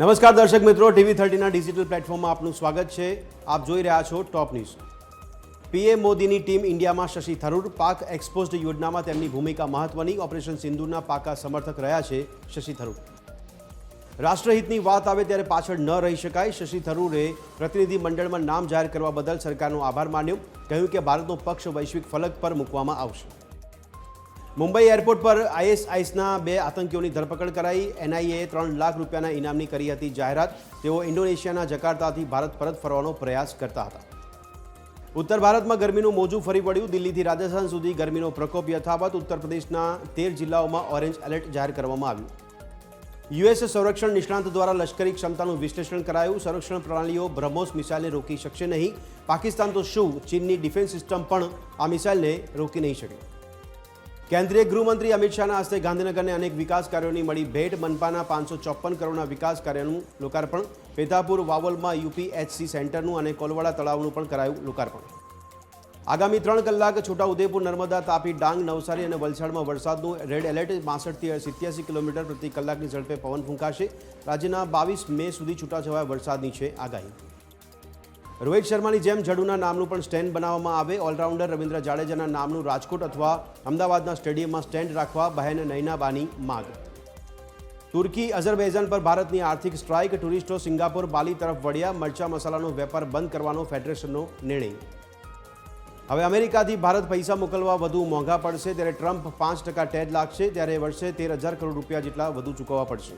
નમસ્કાર દર્શક મિત્રો, TV30ના ડિજિટલ પ્લેટફોર્મમાં આપનું સ્વાગત છે। આપ જોઈ રહ્યા છો ટોપ ન્યૂઝ। પીએમ મોદીની ટીમ ઇન્ડિયામાં શશી થરૂર। પાક એક્સપોઝડ યોજનામાં તેમની ભૂમિકા મહત્વની। ઓપરેશન સિંદૂરના પાકા સમર્થક રહ્યા છે શશી થરૂર। રાષ્ટ્રહિતની વાત આવે ત્યારે પાછળ ન રહી શકાય। શશી થરૂરે પ્રતિનિધિ મંડળમાં નામ જાહેર કરવા બદલ સરકારનો આભાર માન્યો। કહ્યું કે ભારતનો પક્ષ વૈશ્વિક ફલક પર મૂકવામાં આવશે। મુંબઈ એરપોર્ટ પર આઈએસઆઈએસના 2 આતંકીઓની ધરપકડ કરાઈ। એનઆઈએએ 3 લાખ રૂપિયાના ઇનામની કરી હતી જાહેરાત। તેઓ ઇન્ડોનેશિયાના જકાર્તાથી ભારત પરત ફરવાનો પ્રયાસ કરતા હતા। ઉત્તર ભારતમાં ગરમીનું મોજું ફરી વળ્યું। દિલ્હીથી રાજસ્થાન સુધી ગરમીનો પ્રકોપ યથાવત। ઉત્તર પ્રદેશના 13 જિલ્લાઓમાં ઓરેન્જ એલર્ટ જાહેર કરવામાં આવ્યું। યુએસ સંરક્ષણ નિષ્ણાંત દ્વારા લશ્કરી ક્ષમતાનું વિશ્લેષણ કરાયું। સંરક્ષણ પ્રણાલીઓ બ્રહ્મોસ મિસાઇલને રોકી શકશે નહીં। પાકિસ્તાન તો શું, ચીનની ડિફેન્સ સિસ્ટમ પણ આ મિસાઇલને રોકી નહીં શકે। કેન્દ્રીય ગૃહમંત્રી અમિત શાહના હસ્તે ગાંધીનગરને અનેક વિકાસ કાર્યોની મળી ભેટ। મનપાના 554 કરોડના વિકાસ કાર્યનું લોકાર્પણ। પેતાપુર વાવોલમાં યુપીએચસી સેન્ટરનું અને કોલવાડા તળાવનું પણ કરાયું લોકાર્પણ। આગામી 3 કલાક છોટાઉદેપુર, નર્મદા, તાપી, ડાંગ, નવસારી અને વલસાડમાં વરસાદનું રેડ એલર્ટ। 62 થી 87 કિલોમીટર પ્રતિ કલાકની ઝડપે પવન ફૂંકાશે। રાજ્યના 22 મે સુધી છૂટાછવાયા વરસાદની છે આગાહી। રોહિત શર્માની જેમ જડુના નામનું પણ સ્ટેન્ડ બનાવવામાં આવે। ઓલરાઉન્ડર રવિન્દ્ર જાડેજાના નામનું રાજકોટ અથવા અમદાવાદના સ્ટેડિયમમાં સ્ટેન્ડ રાખવા બહેન નૈનાબાની માગ। તુર્કી અઝરબૈજાન પર ભારતની આર્થિક સ્ટ્રાઇક। ટુરિસ્ટો સિંગાપોર, બાલી તરફ વળ્યા। મરચા મસાલાનો વેપાર બંધ કરવાનો ફેડરેશનનો નિર્ણય। હવે અમેરિકાથી ભારત પૈસા મોકલવા વધુ મોંઘા પડશે। ત્યારે ટ્રમ્પ 5% ટેડ લાગશે। ત્યારે વર્ષે 13,000 કરોડ રૂપિયા જેટલા વધુ ચૂકવવા પડશે।